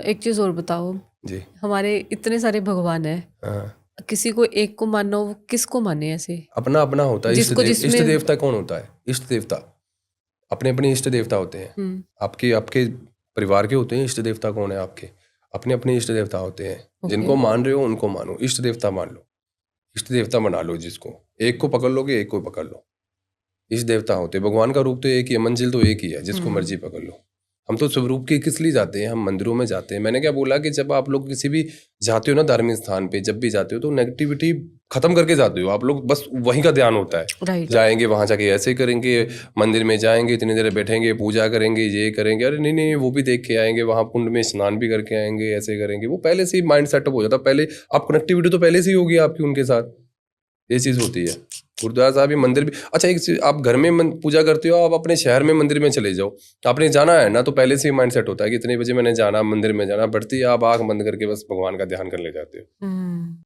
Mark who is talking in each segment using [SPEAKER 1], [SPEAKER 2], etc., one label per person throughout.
[SPEAKER 1] एक चीज़ और बताओ,
[SPEAKER 2] जी।
[SPEAKER 1] हमारे इतने सारे भगवान हैं,
[SPEAKER 2] हाँ,
[SPEAKER 1] किसी को एक को मानना हो, वो किसको माने ऐसे?
[SPEAKER 2] अपना अपना होता है इष्ट
[SPEAKER 1] जिसको
[SPEAKER 2] देव। इष्ट
[SPEAKER 1] जिसमें
[SPEAKER 2] देवता कौन होता है? इष्ट देवता अपने अपने इष्ट देवता होते हैं।
[SPEAKER 1] हुँ,
[SPEAKER 2] आपके आपके परिवार के होते हैं इष्ट देवता। कौन है आपके? अपने अपने इष्ट देवता होते हैं।
[SPEAKER 1] ओके।
[SPEAKER 2] जिनको मान रहे हो उनको मानो, इष्ट देवता मान लो, इष्ट देवता बना लो जिसको। एक को पकड़ लोगे, एक को पकड़ लो। इष्ट देवता होते हैं। भगवान का रूप तो एक ही है, मंजिल तो एक ही है, जिसको
[SPEAKER 1] हुँ,
[SPEAKER 2] मर्जी पकड़ लो। हम तो स्वरूप के किस लिए जाते हैं? हम मंदिरों में जाते हैं। मैंने क्या बोला कि जब आप लोग किसी भी जाते हो ना धार्मिक स्थान पे, जब भी जाते हो तो नेगेटिविटी खत्म करके जाते हो। आप लोग बस वहीं का ध्यान होता है।
[SPEAKER 1] राइट।
[SPEAKER 2] जाएंगे वहां जाके ऐसे करेंगे, मंदिर में जाएंगे, इतनी देर बैठेंगे, पूजा करेंगे, ये करेंगे, अरे नहीं नहीं वो भी देख के आएंगे, वहां कुंड में स्नान भी करके आएंगे, ऐसे करेंगे। वो पहले से ही माइंड सेटअप हो जाता है। पहले आप कनेक्टिविटी तो पहले से ही होगी आपकी उनके साथ। ये चीज होती है। गुरुद्वारा साहब ही मंदिर भी। अच्छा एक चीज, आप घर में पूजा करते हो, आप अपने शहर में मंदिर में चले जाओ, आपने जाना है ना, तो पहले से ही माइंड सेट होता है कि इतने बजे मैंने जाना, मंदिर में जाना। बढ़ती है, आप आंख बंद करके बस भगवान का ध्यान कर ले जाते हो।
[SPEAKER 1] हुँ।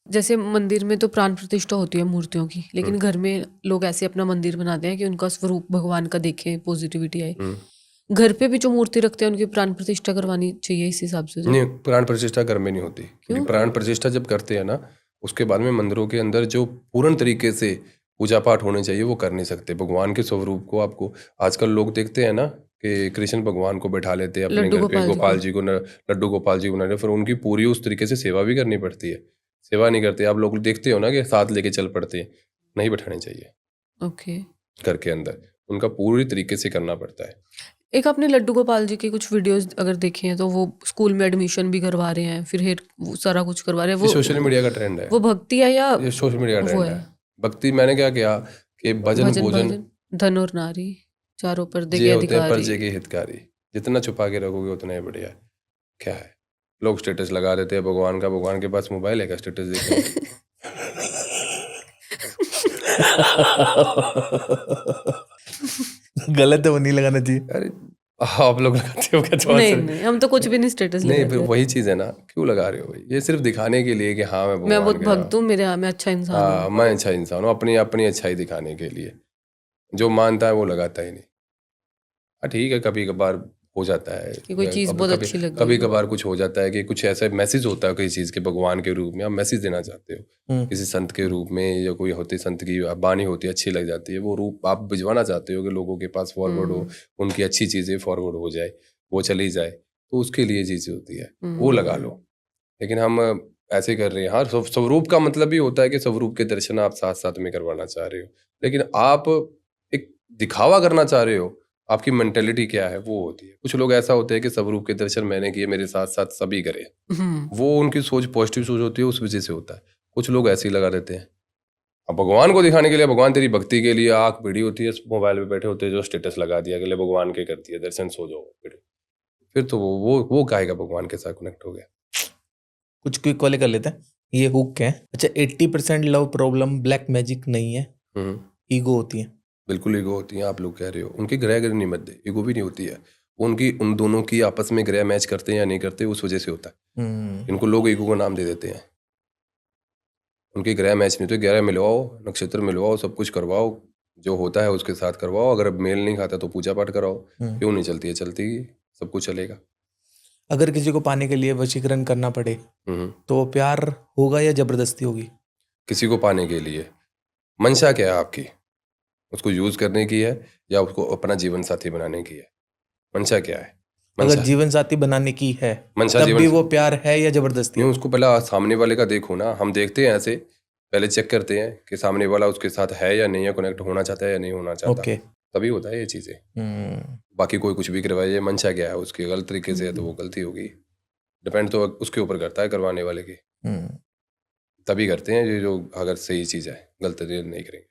[SPEAKER 1] जैसे मंदिर में तो प्राण प्रतिष्ठा होती है मूर्तियों की, लेकिन
[SPEAKER 2] हम्म,
[SPEAKER 1] घर में लोग ऐसे अपना मंदिर बनाते हैं कि उनका स्वरूप भगवान का देखें, पॉजिटिविटी आए।
[SPEAKER 2] हम्म।
[SPEAKER 1] घर पे भी जो मूर्ति रखते हैं उनकी प्राण प्रतिष्ठा करवानी चाहिए इस हिसाब से तो।
[SPEAKER 2] नहीं, प्राण प्रतिष्ठा घर में नहीं होती, क्योंकि
[SPEAKER 1] क्यों?
[SPEAKER 2] प्राण प्रतिष्ठा जब करते हैं ना, उसके बाद में मंदिरों के अंदर जो पूर्ण तरीके से पूजा पाठ होने चाहिए वो कर नहीं सकते। भगवान के स्वरूप को आपको आजकल लोग देखते हैं ना कि कृष्ण भगवान को बैठा लेते हैं अपने
[SPEAKER 1] लड्डू
[SPEAKER 2] घर पे,
[SPEAKER 1] गोपाल जी को।
[SPEAKER 2] गोपाल जी को लड्डू गोपाल जी को बना, फिर उनकी पूरी उस तरीके से सेवा भी करनी पड़ती है। सेवा नहीं करते आप लोग, देखते हो ना कि साथ लेके चल पड़ते हैं। नहीं बैठाने चाहिए
[SPEAKER 1] ओके।
[SPEAKER 2] घर के अंदर, उनका पूरी तरीके से करना पड़ता है।
[SPEAKER 1] एक आपने लड्डू गोपाल जी की कुछ वीडियोस अगर देखे हैं तो वो स्कूल में एडमिशन भी करवा रहे हैं, फिर हेयर वो सारा कुछ करवा रहे हैं।
[SPEAKER 2] ये
[SPEAKER 1] वो
[SPEAKER 2] सोशल
[SPEAKER 1] वो,
[SPEAKER 2] मीडिया का ट्रेंड है।
[SPEAKER 1] वो भक्ति है या
[SPEAKER 2] ये सोशल मीडिया का
[SPEAKER 1] वो
[SPEAKER 2] ट्रेंड है।
[SPEAKER 1] है
[SPEAKER 2] भक्ति मैंने क्या किया कि भजन
[SPEAKER 1] भजन
[SPEAKER 2] भोजन,
[SPEAKER 1] भजन धन और नारी चारों पर्दे
[SPEAKER 2] जे
[SPEAKER 1] के
[SPEAKER 2] होते हैं
[SPEAKER 1] अधिकारी?
[SPEAKER 2] परजे के हितकारी। जितना छुपा के रखोगे उतना ही बढ़िया है। क्या है, लोग स्टेटस लगा देते हैं भगवान का। भगवान के पास मोबाइल है क्या स्टेटस देखने का?
[SPEAKER 3] गलत है, वो नहीं लगाना चाहिए।
[SPEAKER 2] अरे आप लोग लगाते हो क्या? थोड़ा
[SPEAKER 1] नहीं
[SPEAKER 2] सा
[SPEAKER 1] नहीं, हम तो कुछ भी नहीं स्टेटस
[SPEAKER 2] नहीं, फिर
[SPEAKER 1] लगाते।
[SPEAKER 2] वही चीज़ है ना, क्यों लगा रहे हो भाई? ये सिर्फ दिखाने के लिए कि हाँ मैं
[SPEAKER 1] मैं
[SPEAKER 2] भगवान
[SPEAKER 1] बहुत
[SPEAKER 2] के,
[SPEAKER 1] भक्त हूँ, मेरे मैं अच्छा इंसान
[SPEAKER 2] हाँ
[SPEAKER 1] हूँ।
[SPEAKER 2] मैं अच्छा इंसान हूँ, अपनी अपनी अच्छाई दिखाने के लिए। जो मानता है वो लगाता ही नहीं। हाँ ठीक है, कभी कभार हो जाता है।
[SPEAKER 1] कि कोई चीज़
[SPEAKER 2] कभी
[SPEAKER 1] बहुत
[SPEAKER 2] कभी
[SPEAKER 1] अच्छी लग
[SPEAKER 2] कभी
[SPEAKER 1] गई।
[SPEAKER 2] कभार कुछ हो जाता है कि कुछ ऐसा मैसेज होता है किसी चीज़ के, भगवान के रूप में आप मैसेज देना चाहते हो किसी संत के रूप में, या कोई होती संत की बाणी होती है अच्छी लग जाती है, वो रूप आप भिजवाना चाहते हो कि लोगों के पास फॉरवर्ड हो, उनकी अच्छी चीज़ें फॉरवर्ड हो जाए, वो चली जाए, तो उसके लिए चीज़ें होती है, वो लगा लो। लेकिन हम ऐसे कर रहे हैं। हाँ, स्वरूप का मतलब ही होता है कि स्वरूप के दर्शन आप साथ साथ में करवाना चाह रहे हो, लेकिन आप एक दिखावा करना चाह रहे हो। आपकी मेंटेलिटी क्या है वो होती है। कुछ लोग ऐसा होते हैं कि स्वरूप के दर्शन मैंने किए, मेरे साथ साथ सभी करें,
[SPEAKER 1] हम्म।
[SPEAKER 2] वो उनकी सोच पॉजिटिव सोच होती है, उस वजह से होता है। कुछ लोग ऐसे ही लगा देते हैं। अब भगवान को दिखाने के लिए, भगवान तेरी भक्ति के लिए आंख भिड़ी होती है, मोबाइल पे बैठे होते हैं, जो स्टेटस लगा दिया के लिए भगवान के कर दिया दर्शन, सो जाओ फिर तो वो काहेगा भगवान के साथ कनेक्ट हो गया।
[SPEAKER 3] कुछ क्विक वाले कर लेते हैं। ये हुक है। अच्छा, 80% लव प्रॉब्लम ब्लैक मैजिक नहीं है,
[SPEAKER 2] हम्म,
[SPEAKER 3] ईगो होती है।
[SPEAKER 2] बिल्कुल ईगो होती है। आप लोग कह रहे हो उनकी ग्रह ग्रह नहीं मत दे, ईगो भी नहीं होती है। उनकी उन दोनों की आपस में ग्रह मैच करते हैं या नहीं करते, उस वजह से होता है। इनको लोग ईगो का नाम दे देते हैं। उनकी ग्रह मैच नहीं, तो ग्रह मिलवाओ, नक्षत्र मिलवाओ, सब कुछ करवाओ, जो होता है उसके साथ करवाओ। अगर मेल नहीं खाता तो पूजा पाठ कराओ। क्यों नहीं चलती है? चलती ही, सब कुछ चलेगा।
[SPEAKER 3] अगर किसी को पाने के लिए वशीकरण करना पड़े
[SPEAKER 2] हम्म।
[SPEAKER 3] तो वो प्यार होगा या जबरदस्ती होगी?
[SPEAKER 2] किसी को पाने के लिए मंशा क्या है आपकी? उसको यूज करने की है या उसको अपना जीवन साथी बनाने की है? मंशा क्या है?
[SPEAKER 3] अगर
[SPEAKER 2] मंशा,
[SPEAKER 3] जीवन साथी बनाने की है
[SPEAKER 2] मंशा
[SPEAKER 3] तब
[SPEAKER 2] जीवन,
[SPEAKER 3] भी वो प्यार है या जबरदस्ती
[SPEAKER 2] नहीं
[SPEAKER 3] है?
[SPEAKER 2] उसको पहले सामने वाले का देखो ना। हम देखते हैं ऐसे, पहले चेक करते हैं कि सामने वाला उसके साथ है या नहीं है, कनेक्ट होना चाहता है या नहीं होना चाहता,
[SPEAKER 3] ओके।
[SPEAKER 2] तभी होता है ये चीज़ें। बाकी कोई कुछ भी करवाइए, मंशा क्या है उसकी गलत तरीके से है तो वो गलती होगी। डिपेंड तो उसके ऊपर करता है, करवाने वाले की। तभी करते हैं ये जो, अगर सही चीज़ है, गलत नहीं करेंगे।